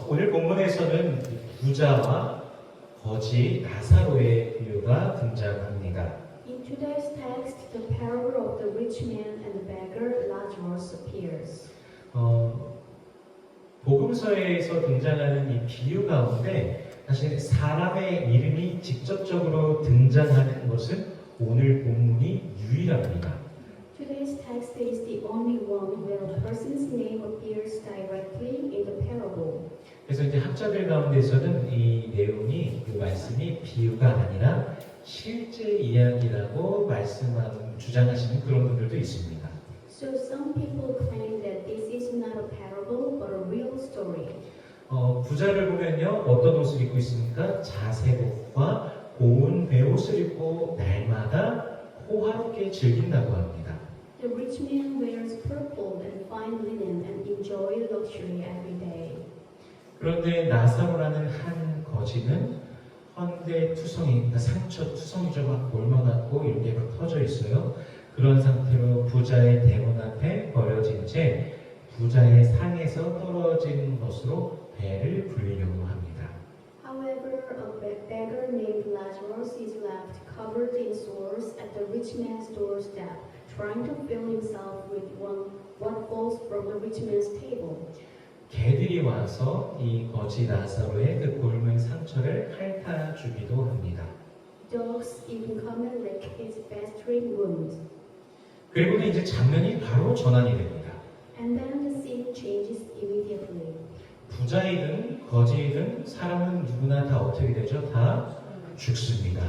오늘 본문에서는 부자와 거지 나사로의 비유가 등장합니다. In today's text, the parable of the rich man and the beggar Lazarus appears. 복음서에서 등장하는 이 비유 가운데 사실 사람의 이름이 직접적으로 등장하는 것은 오늘 본문이 유일합니다. Today's text is the only one where a person's name appears directly in the parable. 그래서 이제 학자들 가운데서는 이 내용이 그 말씀이 비유가 아니라 실제 이야기라고 주장하시는 그런 분들도 있습니다. So some people claim that this is not a parable but a real story. 부자를 보면요 어떤 옷을 입고 있습니까? 자색옷과 고운 베옷을 입고 날마다 호화롭게 즐긴다고 합니다. The rich man wears purple and fine linen and enjoys luxury every day. 그런데 나사로라는 한 거지는 헌데 투성이, 그러니까 상처 투성이죠. 막 골마같고 이런 게 막 터져 있어요. 그런 상태로 부자의 대문 앞에 버려진 채 부자의 상에서 떨어진 것으로 배를 불리려고 합니다. However, a beggar named Lazarus is left covered in sores at the rich man's doorstep, trying to fill himself with what falls from the rich man's table. 개들이 와서 이 거지 나사로의 그 곪은 상처를 핥아주기도 합니다. Dogs even come and lick his festering wound. 그리고는 이제 장면이 바로 전환이 됩니다. And then the scene changes immediately. 부자이든 거지이든 사람은 누구나 다 어떻게 되죠? 다 죽습니다.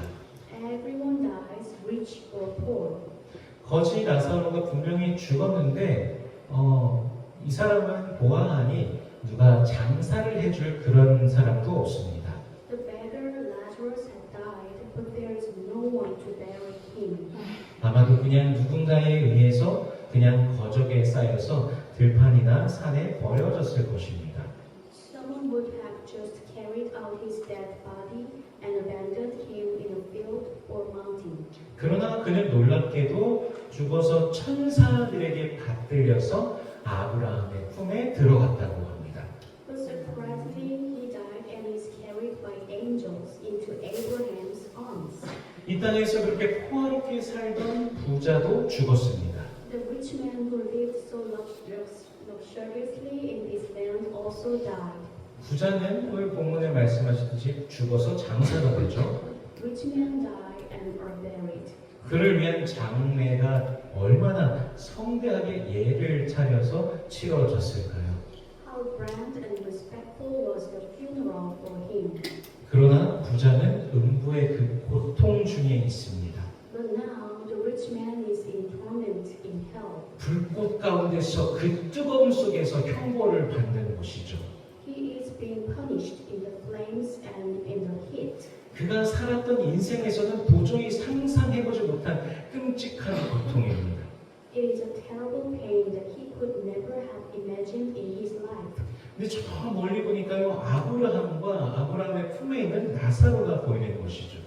Everyone dies, rich or poor. 거지 나사로가 분명히 죽었는데 이 사람은 보아하니 누가 장사를 해줄 그런 사람도 없습니다. The beggar Lazarus had died, but there is no one to bury him. 아마도 그냥 누군가에 의해서 그냥 거적에 쌓여서 들판이나 산에 버려졌을 것입니다. Someone would have just carried out his dead body and abandoned him in a field or mountain. 그러나 그는 놀랍게도 죽어서 천사들에게 받들려서 아브라함의 품에 들어갔다고 합니다. But surprisingly, he died and is carried by angels into Abraham's arms. 이 땅에서 그렇게 호화롭게 살던 부자도 죽었습니다. The rich man who lived so luxuriously in this land also died. 부자는 오늘 본문에 말씀하셨듯이 죽어서 장사가 되죠. Rich men die and are buried. 그를 위한 장례가 얼마나 성대하게 예를 차려서 치러졌을까요? How grand and respectful was the funeral for him. 그러나 부자는 음부의 그 고통 중에 있습니다. But now the rich man is in torment in hell. 불꽃 가운데서 그 뜨거움 속에서 형벌을 받는 것이죠. He is being punished in the flames and in the heat. 그가 살았던 인생에서는 도저히 상상해보지 못한 끔찍한 고통입니다. It is a terrible pain that he could never have imagined in his life. 근데 저 멀리 보니까요 아브라함과 아브라함의 품에 있는 나사로가 보이는 것이죠.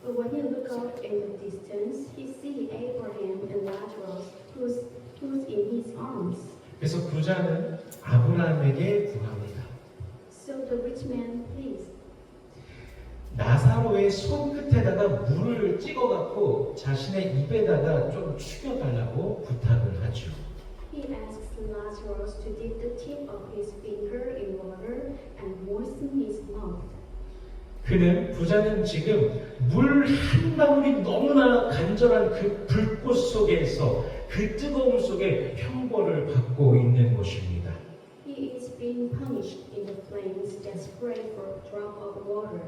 But when you look out in the distance, he sees Abraham and Lazarus, who's in his arms. 그래서 부자는 아브라함에게 구합니다. So the rich man pleads. 나사로의 손끝에다가 물을 찍어갖고 자신의 입에다가 좀 죽여달라고 부탁을 하죠. He asks Lazarus to dip the tip of his finger in water and moisten his mouth. 부자는 지금 물 한 방울이 너무나 간절한 그 불꽃 속에서 그 뜨거움 속에 형벌을 받고 있는 것입니다. He is being punished in the flames, desperate for a drop of water.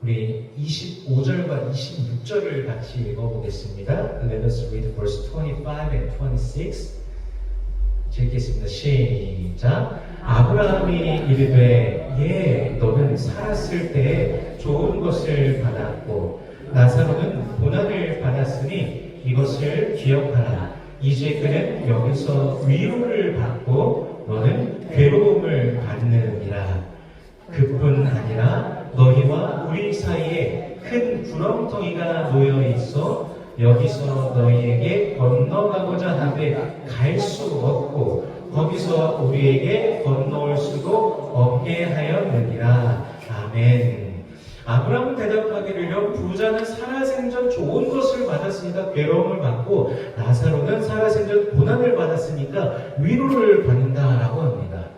우리 25절과 26절을 같이 읽어보겠습니다. Let us read verse 25 and 26. 읽겠습니다. 시작. 아브라함이 이르되 너는 살았을 때에 좋은 것을 받았고 나사로는 고난을 받았으니 이것을 기억하라. 이제 그는 여기서 위로를 받고 너는 괴로움을 받느니라. 그뿐 아니라 너희와 우리 사이에 큰 구렁텅이가 놓여 있어 여기서 너희에게 건너가고자 하되 갈 수 없고 거기서 우리에게 건너올 수도 아브라함은 대답하기를요, 부자는 살아생전 좋은 것을 받았으니까 괴로움을 받고 나사로는 살아생전 고난을 받았으니까 위로를 받는다라고 합니다.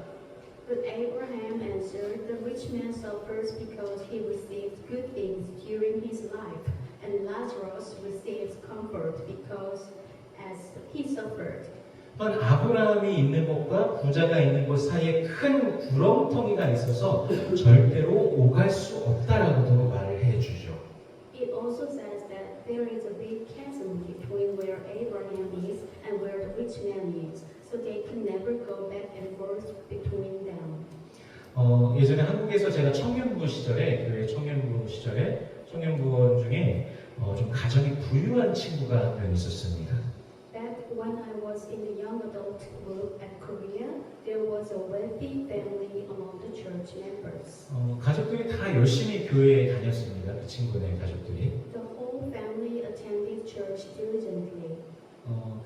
But Abraham answered, the rich man suffers because he received good things during his life, and Lazarus receives comfort because as he suffered. 또한 아브라함이 있는 곳과 부자가 있는 곳 사이에 큰 구렁텅이가 있어서 절대로 오갈 수 없다라고도 말을 해주죠. It also says that there is a big chasm between where Abraham is and where the rich man is, so they can never go back and forth between them. 예전에 한국에서 제가 청년부 시절에, 교회 청년부 시절에 청년부원 중에 좀 가정이 부유한 친구가 한 명 있었습니다. That when I was in the young adult group at Korea, there was a wealthy family among the church members. 가족들이 다 열심히 교회에 다녔습니다. 그 친구네 가족들이. The whole family attended church diligently.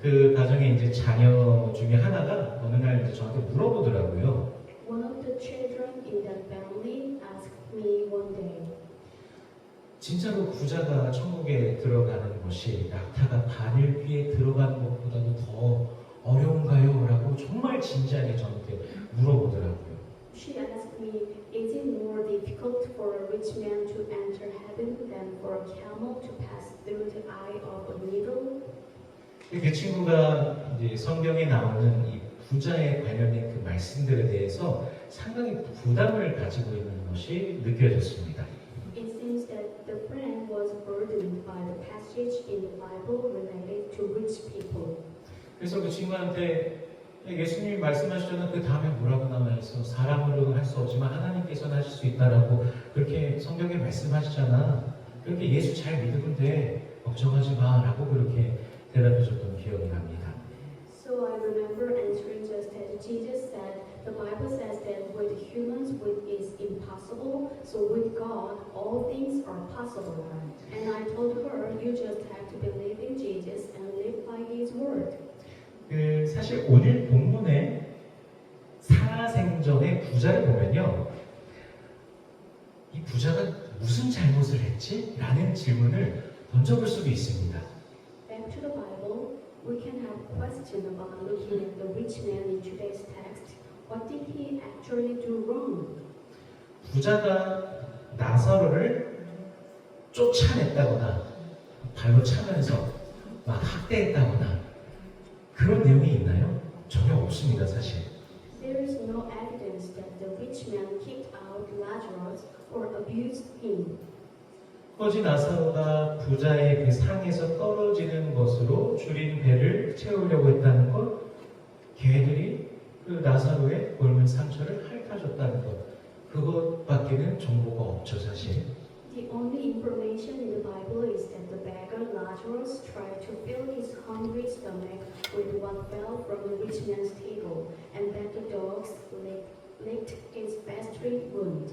그 가정의 이제 자녀 중에 하나가 어느 날 이제 저한테 물어보더라고요. One of the children in that family asked me one day, 진짜로 부자가 천국에 들어가는 것이 낙타가 바늘귀에 들어가는 것보다도 더 어려운가요? 라고 정말 진지하게 저한테 물어보더라고요. She asked me, is it more difficult for a rich man to enter heaven than for a camel to pass through the eye of a needle? 그 친구가 이제 성경에 나오는 이 부자에 관련된 그 말씀들에 대해서 상당히 부담을 가지고 있는 것이 느껴졌습니다. It seems that the friend was burdened by the passage in the Bible related to rich people. 그래서 그 친구한테 예수님이 말씀하셨잖아. 그 다음에 뭐라고 나와 있어? 사람으로는 할 수 없지만 하나님께서는 하실 수 있다라고 그렇게 성경에 말씀하시잖아. 그렇게 예수 잘 믿으면 돼. 걱정하지 마라고 그렇게 대답해줬던 기억이 납니다. So I remember answering just as Jesus said, the Bible says that with humans it is impossible, so with God all things are possible. And I told her, you just have to believe in Jesus and live by His word. 그 사실 오늘 본문에 살아생전의 부자를 보면요, 이 부자가 무슨 잘못을 했지? 라는 질문을 던져볼 수도 있습니다. Back to the Bible, we can have question about looking at the rich man in today's text. What did he actually do wrong? 부자가 나사로를 쫓아냈다거나 발로 차면서 막 학대했다거나 그런 내용이 있나요? 전혀 없습니다, 사실. There is no evidence that the rich man kicked out Lazarus or abused him. 거지 나사로가 부자의 그 상에서 떨어지는 것으로 줄인 배를 채우려고 했다는 것, 걔들이 그 나사로의 곪은 상처를 핥아줬다는 것, 그것밖에는 정보가 없죠, 사실. The only information in the Bible is that the beggar Lazarus tried to fill his hungry stomach with what fell from the rich man's table, and that the dogs licked his festering wound.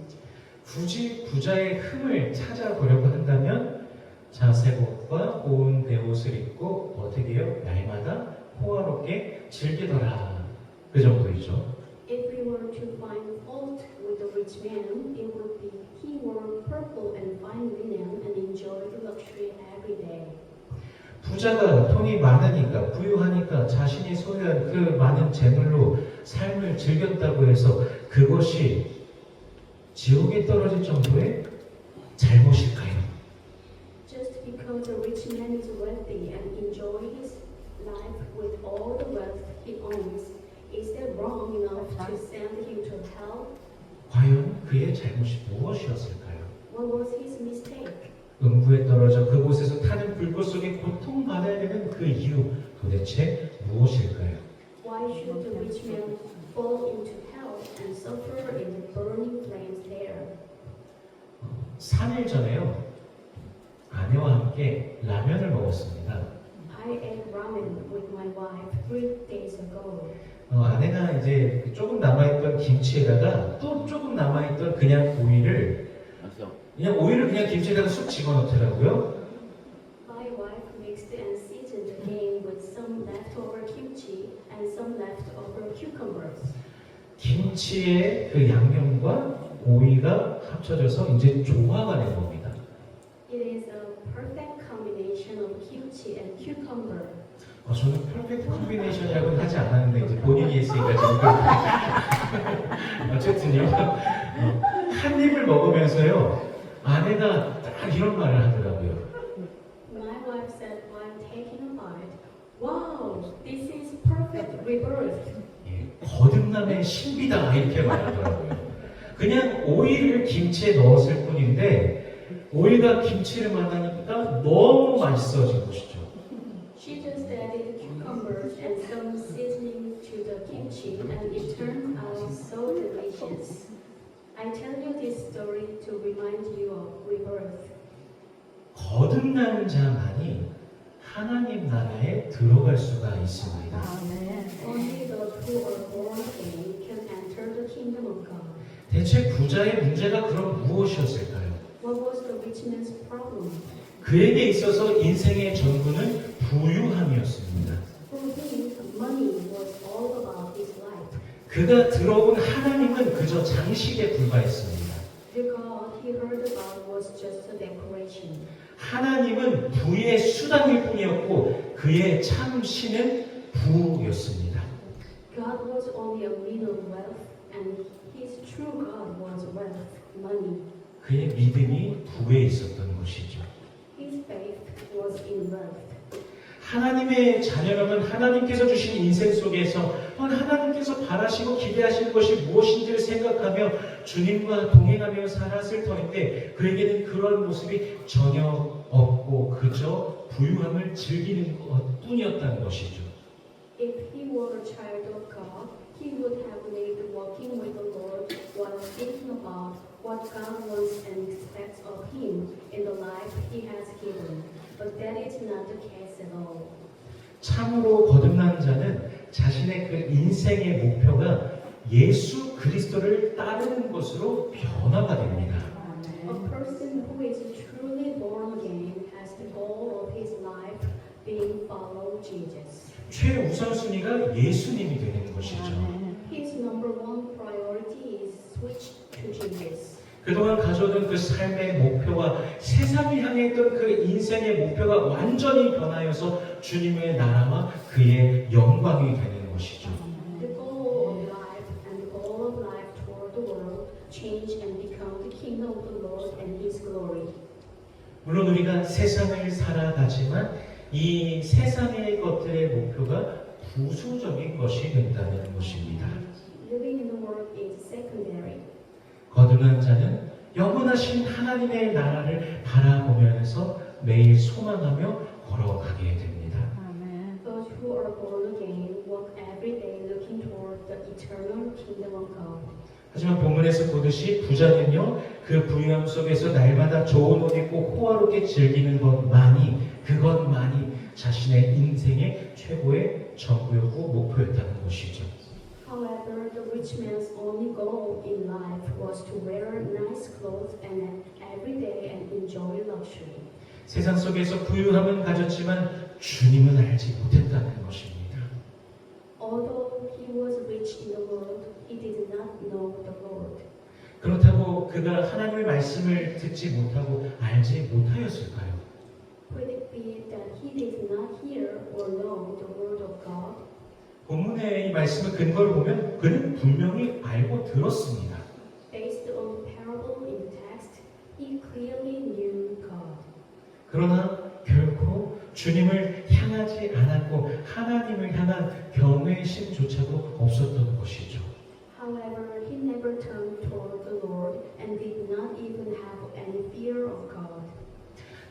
굳이 부자의 흠을 찾아보려고 한다면 자색옷과 고운 베옷을 입고 어떻게 해요? 날마다 호화롭게 즐기더라. 그 정도이죠. If we were to find fault with the rich man, it would be he wore purple and fine linen and enjoyed luxury every day. 부자가 돈이 많으니까 부유하니까 자신이 소유한 그 많은 재물로 삶을 즐겼다고 해서 그것이 지옥에 떨어질 정도의 잘못일까요? Just because a rich man is wealthy and enjoy his life with all the wealth he owns, is that wrong enough to send him to hell? 과연 그의 잘못이 무엇이었을까요? What was his mistake? 음부에 떨어져 그곳에서 타는 불꽃 속에 고통받아야 되는 그 이유 도대체 무엇일까요? Why should the rich man fall into hell and suffer in the burning flames there? 3일 전에요. 아내와 함께 라면을 먹었습니다. I ate ramen with my wife 3 days ago. 아내가 이제 조금 남아있던 김치에다가 또 조금 남아있던 그냥 오이를 그냥 김치에다가 쑥 집어넣더라고요. My wife mixed and seasoned again with some leftover kimchi and some leftover cucumbers. 김치의 그 양념과 오이가 합쳐져서 이제 조화가 된 겁니다. kimchi and cucumber. 저는 퍼펙트 콤비네이션이라고는 하지 않았는데 이제 본인이 했으니까 지금 어쨌든요. 한 입을 먹으면서요 아내가 딱 이런 말을 하더라고요. My wife said while taking a bite, "Wow, this is perfect rebirth." 예, 거듭남의 신비다 이렇게 말하더라고요. 그냥 오이를 김치에 넣었을 뿐인데 오이가 김치를 만나니까 너무 맛있어진 것이죠. She just added cucumbers and some seasoning to the kimchi, and it turned out so delicious. I tell you this story to remind you of rebirth. 거듭난 자만이 하나님 나라에 들어갈 수가 있습니다. Only those who are born again can enter the kingdom of God. 대체 부자의 문제가 그럼 무엇이었을까요? What was the rich man's problem? 그에게 있어서 인생의 전부는 부유함이었습니다. For him, money was all about his life. 그가 들어온 하나님은 그저 장식에 불과했습니다. The God he heard about was just a decoration. 하나님은 부의 수단일 뿐이었고 그의 참 신은 부였습니다. God was only a means of wealth, and his true God was wealth, money. 그의 믿음이 부에 있었던 것이죠. His faith was in wealth. 하나님의 자녀라면 하나님께서 주신 인생 속에서 하나님께서 바라시고 기대하시는 것이 무엇인지를 생각하며 주님과 동행하며 살았을 터인데 그에게는 그런 모습이 전혀 없고 그저 부유함을 즐기는 것뿐이었다는 것이죠. If he were a child of God, he would have lived walking with the Lord while thinking about what God wants and expects of him in the life he has given. But that is not the case at all. 참으로 거듭난 자는 자신의 그 인생의 목표가 예수 그리스도를 따르는 것으로 변화가 됩니다. A person who is truly born again has the goal of his life being follow Jesus. 최우선순위가 예수님이 되는 것이죠. His number one priority is switch to Jesus. 그동안 가져오던 그 삶의 목표와 세상을 향해 있던 그 인생의 목표가 완전히 변하여서 주님의 나라와 그의 영광이 되는 것이죠. The goal of life and the goal of life toward the world change and become the kingdom of the Lord and His glory. 물론 우리가 세상을 살아가지만 이 세상의 것들의 목표가 부수적인 것이 된다는 것입니다. Living in the world is secondary. 거듭난 자는 영원하신 하나님의 나라를 바라보면서 매일 소망하며 걸어가게 됩니다. Those who are born again walk every day looking toward the eternal kingdom of God. 하지만 본문에서 보듯이 부자는요 그 부유함 속에서 날마다 좋은 옷 입고 호화롭게 즐기는 그것만이 자신의 인생의 최고의 전부였고 목표였다는 것이죠. However, the rich man's only goal in life was to wear nice clothes and every day and enjoy luxury. 세상 속에서 부유함은 가졌지만 주님은 알지 못했다는 것입니다. Although he was rich in the world, he did not know the Lord. 그렇다고 그가 하나님의 말씀을 듣지 못하고 알지 못하였을까요? Could it be that he did not hear or know the word of God? 본문의 이 말씀의 근거를 보면 그는 분명히 알고 들었습니다. Based on the parable in the text, he clearly knew God. 그러나 결코 주님을 향하지 않았고 하나님을 향한 경외심조차도 없었던 것이죠. However, he never turned toward the Lord and did not even have any fear of God.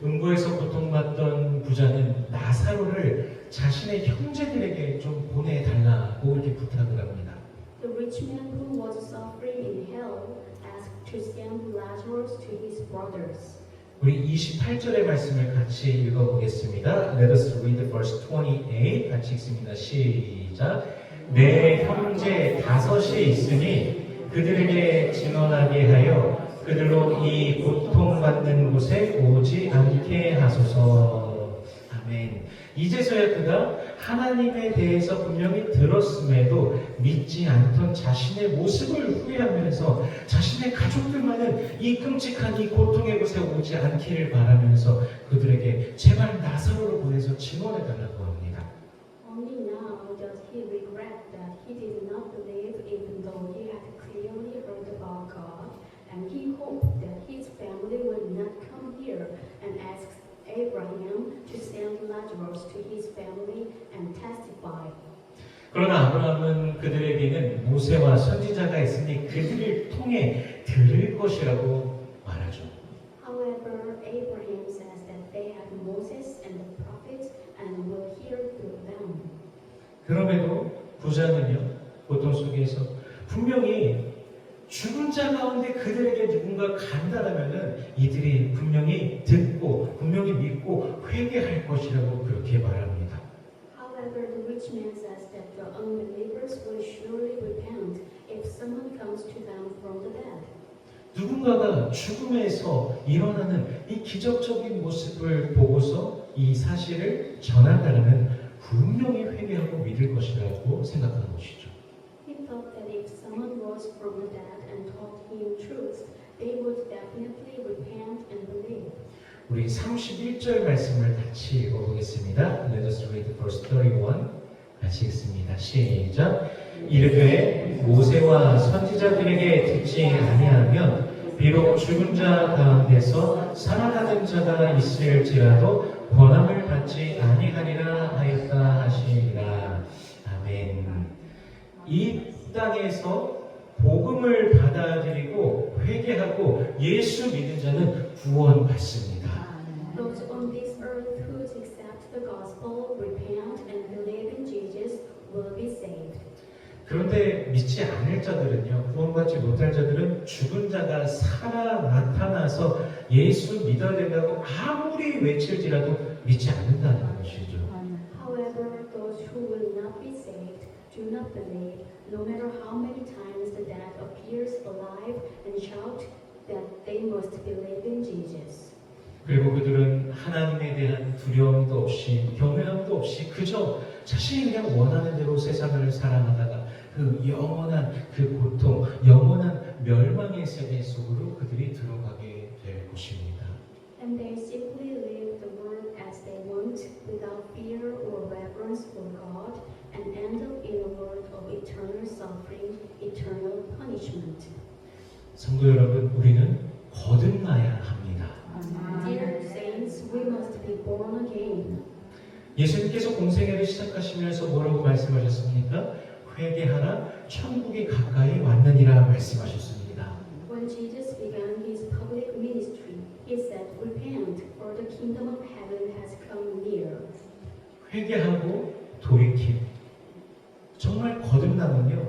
음부에서 고통받던 부자는 나사로를 자신의 형제들에게 좀 보내달라고 이렇게 부탁을 합니다. The rich man who was suffering in hell asked to send Lazarus to his brothers. 우리 28절의 말씀을 같이 읽어보겠습니다. Let us read verse 28. 같이 읽습니다. 시작. 내 형제 5이 있으니 그들에게 증언하게 하여 그들로 이 고통받는 곳에 오지 않게 하소서. 아멘. 이제서야 그가 하나님에 대해서 분명히 들었음에도 믿지 않던 자신의 모습을 후회하면서 자신의 가족들만은 이 끔찍한 이 고통의 곳에 오지 않기를 바라면서 그들에게 제발 나사로를 보내서 증언해달라고 합니다. Only now does he regret that he did not believe even though he had clearly heard about God, and he hoped that his family would not come here and ask Abraham to send Lazarus to his family and testify. 그러나 아브라함은 그들에게는 모세와 선지자가 있으니 그들을 통해 들을 것이라고 말하죠. However, Abraham says that they have Moses and the prophets and will hear through them. 그럼에도 부자는요, 고통 속에서 분명히 죽은 자 가운데 그들에게 누군가 간다라면은 이들이 분명히 듣고 분명히 믿고 회개할 것이라고 그렇게 말합니다. However, the rich man says that the unbelievers will surely repent if someone comes to them from the dead. 누군가가 죽음에서 일어나는 이 기적적인 모습을 보고서 이 사실을 전한다면 분명히 회개하고 믿을 것이라고 생각하는 것이죠. He thought that if someone rose from the dead and taught him truth, they would definitely repent and believe. 우리 31절 말씀을 같이 읽어보겠습니다. Let us read verse 31. 같이 읽습니다. 시작. 이르되 모세와 선지자들에게 듣지 아니하면 비록 죽은 자 가운데서 살아나는 자가 있을지라도 권함을 받지 아니하리라 하였다 하시니라. 아멘. 이 땅에서 복음을 받아들이고 회개하고 예수 믿는 자는 구원받습니다. Those on this earth who accept the gospel, repent, and believe in Jesus will be saved. 그런데 믿지 않을 자들은요, 구원받지 못할 자들은 죽은 자가 살아 나타나서 예수 믿어야 된다고 아무리 외칠지라도 믿지 않는다는 것이죠. However, those who will not be saved do not believe, no matter how many times the dead appears alive and shout that they must believe in Jesus. 그리고 그들은 하나님에 대한 두려움도 없이 경외함도 없이 그저 자신이 그냥 원하는 대로 세상을 살아가다가 그 영원한 그 고통, 영원한 멸망의 세계 속으로 그들이 들어가게 될 것입니다. And they simply live the world as they want, without fear or reverence for God, and end up in a world of eternal suffering, eternal punishment. 성도 여러분, 우리는 거듭나야 합니다. Dear saints, we must be born again. 예수님께서 공생애를 시작하시면서 뭐라고 말씀하셨습니까? 회개하라, 천국이 가까이 왔느니라 말씀하셨습니다. When Jesus began his public ministry, he said, "Repent, for the kingdom of heaven has come near." 회개하고 돌이킴. 정말 거듭남은요,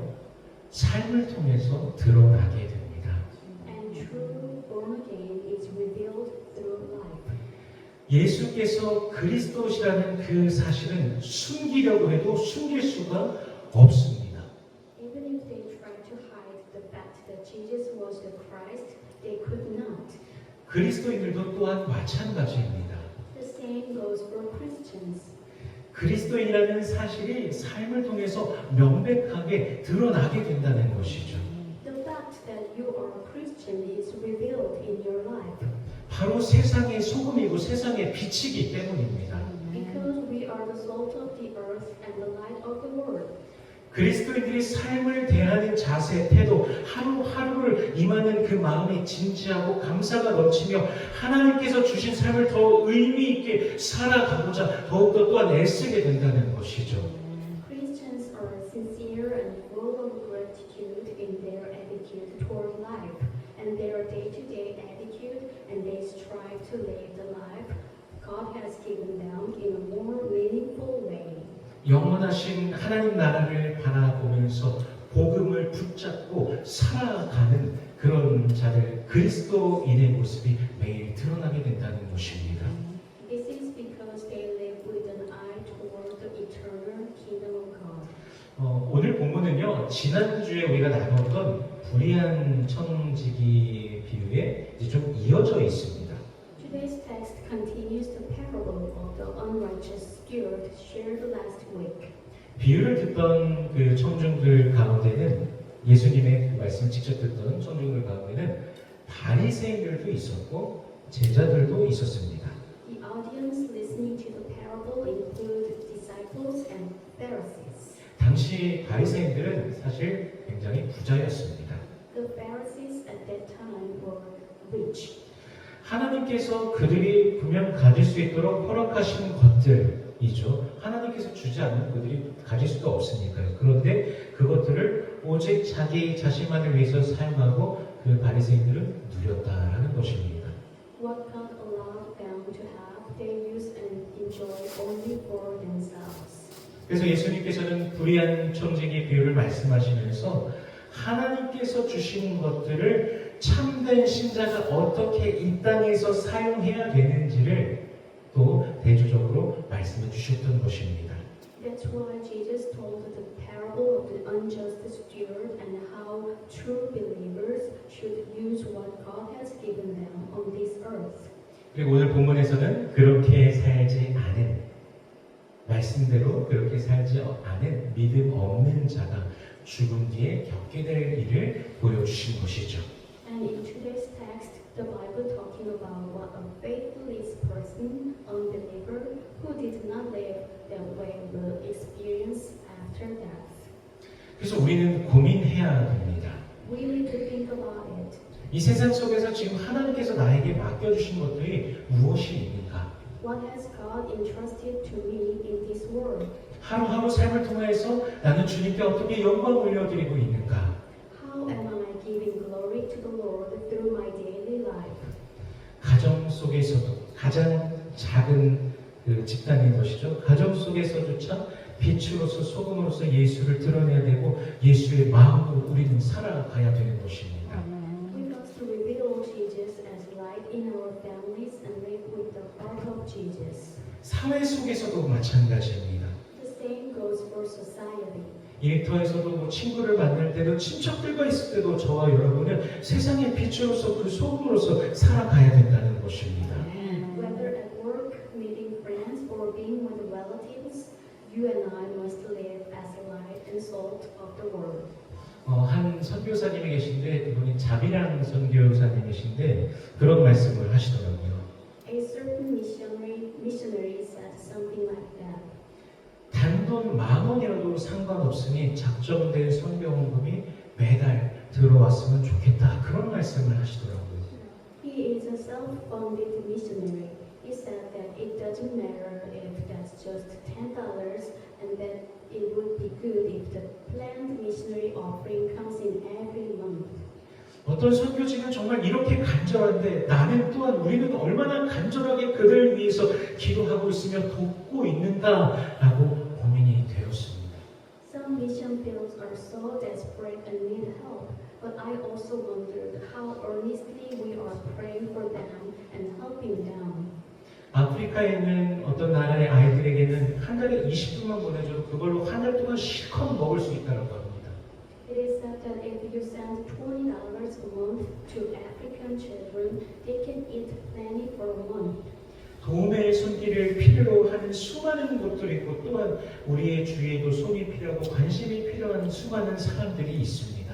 삶을 통해서 드러나게 됩니다. And true born again is revealed through life. 예수께서 그리스도시라는 그 사실은 숨기려고 해도 숨길 수가 없습니다. Even if they tried to hide the fact that Jesus was the Christ, they could not. 그리스도인들도 또한 마찬가지입니다. The same goes for Christians. 그리스도인이라는 사실이 삶을 통해서 명백하게 드러나게 된다는 것이죠. The fact that you are a Christian is revealed in your life. 바로 세상의 소금이고 세상의 빛이기 때문입니다. Because we are the salt of the earth and the light of the world. 그리스도인들이 삶을 대하는 자세, 태도, 하루하루를 임하는 그 마음이 진지하고 감사가 넘치며 하나님께서 주신 삶을 더 의미 있게 살아가고자 더욱더 또한 애쓰게 된다는 것이죠. Christians are sincere and full of gratitude in their attitude toward life and their day-to-day attitude, and they strive to live the life God has given them in a more meaningful way. 영원하신 하나님 나라를 바라보면서 복음을 붙잡고 살아가는 그런 자들, 그리스도인의 모습이 매일 드러나게 된다는 것입니다. This is because they live with an eye toward the eternal kingdom of God. 오늘 본문은요, 지난주에 우리가 나눴던 불의한 청지기 비유에 이제 좀 이어져 있습니다. today's text continues the parable of the unrighteous steward shared last week. 비유를 듣던 그 청중들 가운데는 예수님의 그 말씀을 직접 듣던 청중들 가운데는 바리새인들도 있었고 제자들도 있었습니다. The audience listening to the parable include disciples and Pharisees. 당시 바리새인들은 사실 굉장히 부자였습니다. The Pharisees at that time were rich. 하나님께서 그들이 분명 가질 수 있도록 허락하신 것들이죠. 하나님께서 주지 않는 그들이 가질 수도 없으니까요. 그런데 그것들을 오직 자기 자신만을 위해서 사용하고 그 바리새인들은 누렸다라는 것입니다. What God allowed them to have, they use and enjoy only for themselves. 그래서 예수님께서는 불의한 청지기 비유를 말씀하시면서 하나님께서 주신 것들을 참된 신자가 어떻게 이 땅에서 사용해야 되는지를 또 대조적으로 말씀해 주셨던 것입니다. That's why Jesus told the parable of the unjust steward and how true believers should use what God has given them on this earth. 그리고 오늘 본문에서는 그렇게 살지 않은 말씀대로 그렇게 살지 않은 믿음 없는 자가 죽음 뒤에 겪게 될 일을 보여주신 것이죠. And in today's text, the Bible talking about what a faithless person, unbeliever, who did not live that way will experience after death. 그래서 우리는 고민해야 됩니다. We need to think about it. 이 세상 속에서 지금 하나님께서 나에게 맡겨주신 것들이 무엇입니까? What has God entrusted to me in this world? 하루하루 삶을 통해서 나는 주님께 어떻게 영광 올려드리고 있는가? How am I giving glory to the Lord through my daily life? 가정 속에서도 가장 작은 그 집단인 것이죠. 가정 속에서조차 빛으로서 소금으로서 예수를 드러내야 되고 예수의 마음으로 우리는 살아가야 되는 것입니다. We must reveal Jesus as light in our families and live with the heart of Jesus. 사회 속에서도 마찬가지입니다. The same goes for society. 일터에서도 뭐 친구를 만날 때도 친척들과 있을 때도 저와 여러분은 세상의 빛으로서 그 소금으로서 살아가야 된다는 것입니다. Whether at work, meeting friends, or being with relatives, you and I must live as the light and salt of the world. 한 선교사님이 계신데 그분이 자비랑 선교사님이신데 그런 말씀을 하시더라고요. A certain missionary said something like that. 단돈 10,000원이라도 상관없으니 작정된 선교 헌금이 매달 들어왔으면 좋겠다. 그런 말씀을 하시더라고요. He is a self-funded missionary. He said that it doesn't matter if that's just $10 and that it would be good if the planned missionary offering comes in every month. 어떤 선교지는 정말 이렇게 간절한데 나는 또한 우리는 얼마나 간절하게 그들을 위해서 기도하고 있으며 돕고 있는가라고 고민이 되었습니다. Some mission fields are so desperate and need help, but I also wondered how earnestly we are praying for them and helping them. 아프리카에 있는 어떤 나라의 아이들에게는 한 달에 20분만 보내줘도 그걸로 한 달 동안 실컷 먹을 수 있다고 합니다. It is said that if you send $20 a month to African children, they can eat plenty for a month. 도움의 손길을 필요로 하는 수많은 곳들이 있고 또한 우리의 주위에도 손이 필요하고 관심이 필요한 수많은 사람들이 있습니다.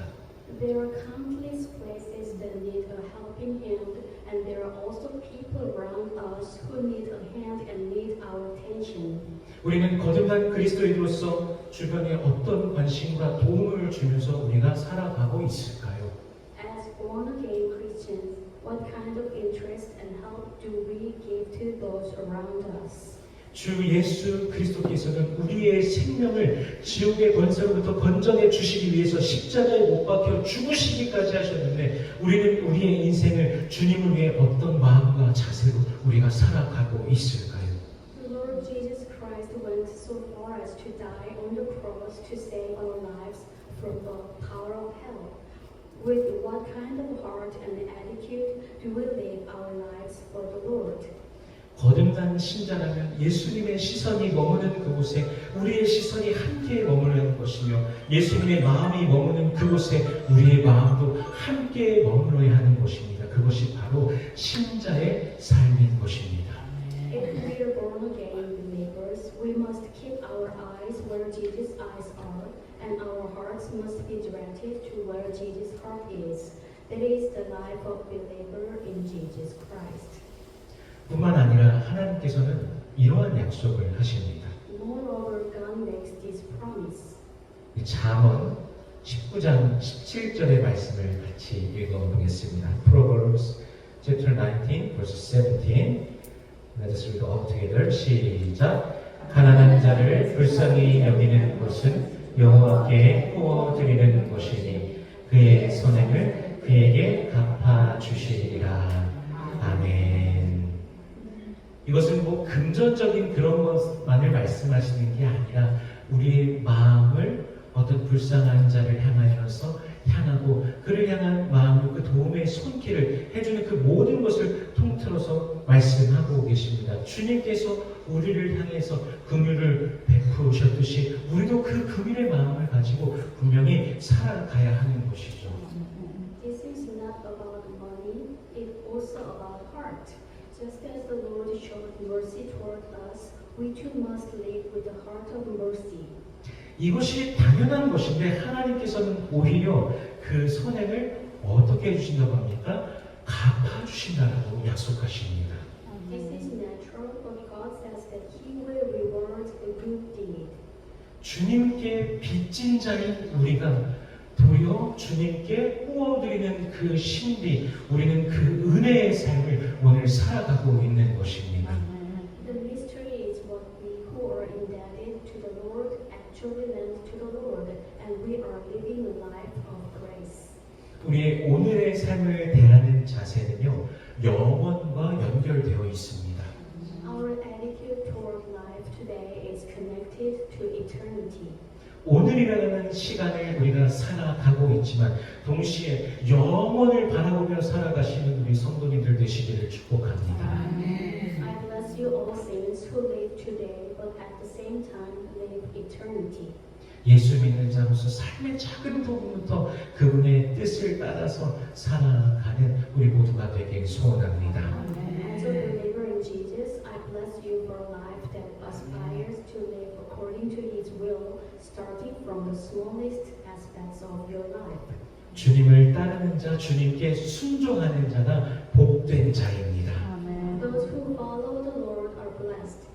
There are countless places that need a helping hand, and there are also people around us who need a hand and need our attention. 우리는 거듭난 그리스도인으로서 주변에 어떤 관심과 도움을 주면서 우리가 살아가고 있을까요? As born-again Christians, what kind of interest and help do we give to those around us? 주 예수 그리스도께서는 우리의 생명을 지옥의 권세로부터 건져내 주시기 위해서 십자가에 못 박혀 죽으시기까지 하셨는데 우리는 우리의 인생을 주님을 위해 어떤 마음과 자세로 우리가 살아가고 있을까요? The Lord Jesus Christ went so far as to die on the cross to save our lives from the power of hell. With what kind of heart and attitude do we live our lives for the Lord? 거듭난 신자라면 예수님의 시선이 머무는 그곳에 우리의 시선이 함께 머무르는 것이며 예수님의 마음이 머무는 그곳에 우리의 마음도 함께 머물러야 하는 것입니다. 그것이 바로 신자의 삶인 believers, we must keep our eyes where Jesus' eyes are, and our hearts must be directed to where Jesus' heart is. That is the life of believer in Jesus Christ. 뿐만 아니라 하나님께서는 이러한 약속을 하십니다. Moreover, God makes this promise. 잠언 19장 17절의 말씀을 같이 읽어보겠습니다. Proverbs chapter 19, verse 17. Let us read all together. 시작. 가난한 자를 불쌍히 여기는 것은 여호와께 구워드리는 것이니 그의 선행을 그에게 갚아주시리라. 아멘. 이것은 뭐 금전적인 그런 것만을 말씀하시는 게 아니라 우리의 마음을 어떤 불쌍한 자를 향하고 그를 향한 마음으로 그 도움의 손길을 해주는 그 모든 것을 통틀어서 말씀하고 계십니다. 주님께서 우리를 향해서 긍휼을 베푸셨듯이 우리도 그 긍휼의 마음을 가지고 분명히 살아가야 하는 것이죠. This is not about money, it's also about heart. Just as the Lord showed mercy toward us, we too must live with the heart of mercy. 이것이 당연한 것인데 하나님께서는 오히려 그 선행을 어떻게 해주신다고 합니까? 갚아주신다고 약속하십니다. This is natural, but God says that He will reward the good deed. 주님께 빚진 자인 우리가 도리어 주님께 구워드리는 그 신비, 우리는 그 은혜의 삶을 오늘 살아가고 있는 것입니다. The mystery is what we who are indebted to the Lord actually lend to the Lord, and we are living a life of grace. 우리의 오늘의 삶을 대하는 자세는요, 영원과 연결되어 있습니다. Our attitude toward life today is connected to eternity. 오늘이라는 시간을 우리가 살아가고 있지만 동시에 영원을 바라보며 살아가시는 우리 성도님들 되시기를 축복합니다. I bless you all saints who live today, but at the same time live eternity. 예수 믿는 자로서 삶의 작은 부분부터 그분의 뜻을 따라서 살아가는 우리 모두가 되길 소원합니다. As a believer in Jesus, I bless you for a life that aspires to live according to His will, starting from the smallest aspects of your life. 주님을 따르는 자, 주님께 순종하는 자가 복된 자입니다. Those who follow the Lord are blessed.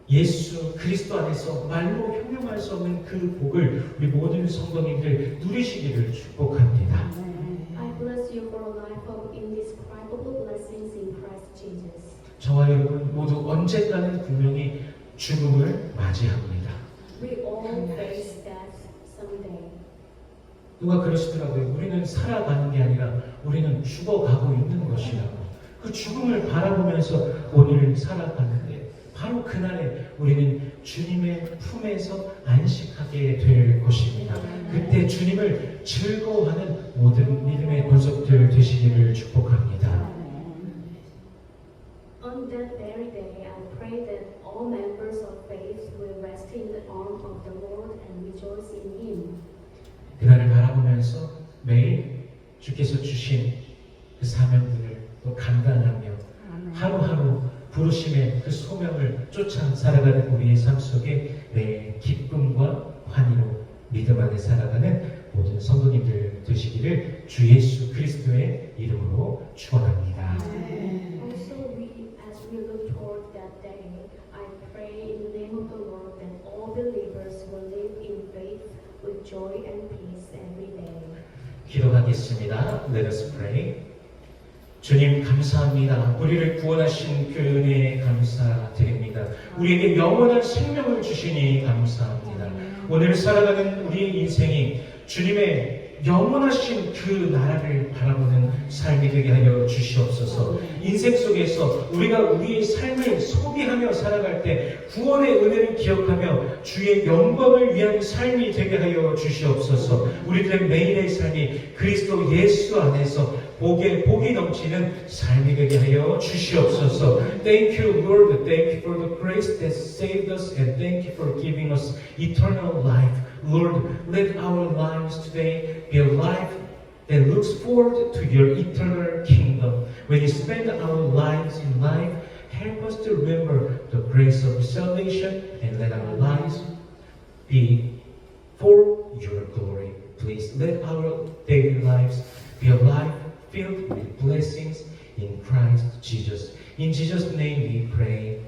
예수 그리스도 안에서 말로 형용할 수 없는 그 복을 우리 모든 성도님들 누리시기를 축복합니다. I bless you for a life of indescribable blessings in Christ Jesus. 저와 여러분 모두 언젠가는 분명히 죽음을 맞이합니다. We all face death someday. 누가 그러시더라고요. 우리는 살아가는 게 아니라 우리는 죽어가고 있는 것이라고. 그 죽음을 바라보면서 오늘 살아가는데 바로 그날에 우리는 주님의 품에서 안식하게 될 것입니다. 그때 주님을 즐거워하는 모든 믿음의 권속들 되시기를 축복합니다. On that very day, I pray that all members of faith will rest in the arm of the Lord and rejoice in Him. 그날을 바라보면서 매일 주께서 주신 그 사명들을 또 감당하며 하루하루 부르심의 그 소명을 쫓아 살아가는 우리의 삶 속에 매일 기쁨과 환희로 믿음 안에 살아가는 모든 성도님들 되시기를 주 예수 그리스도의 이름으로 축원합니다. Also, as we look toward that day, I pray in the name of the Lord that all believers will live in faith with joy and peace every day. 기도하겠습니다. Let us pray. 주님 감사합니다. 우리를 구원하신 그 은혜에 감사드립니다. 우리에게 영원한 생명을 주시니 감사합니다. 오늘 살아가는 우리의 인생이 주님의 영원하신 그 나라를 바라보는 삶이 되게 하여 주시옵소서. 인생 속에서 우리가 우리의 삶을 소비하며 살아갈 때 구원의 은혜를 기억하며 주의 영광을 위한 삶이 되게 하여 주시옵소서. 우리들의 매일의 삶이 그리스도 예수 안에서 복이 넘치는 삶이 되게 하여 주시옵소서. Thank you, Lord. Thank you for the grace that saved us and thank you for giving us eternal life. Lord, let our lives today be a life that looks forward to your eternal kingdom. When you spend our lives in life, help us to remember the grace of salvation and let our lives be for your glory. Please let our daily lives be a life filled with blessings in Christ Jesus. In Jesus' name we pray.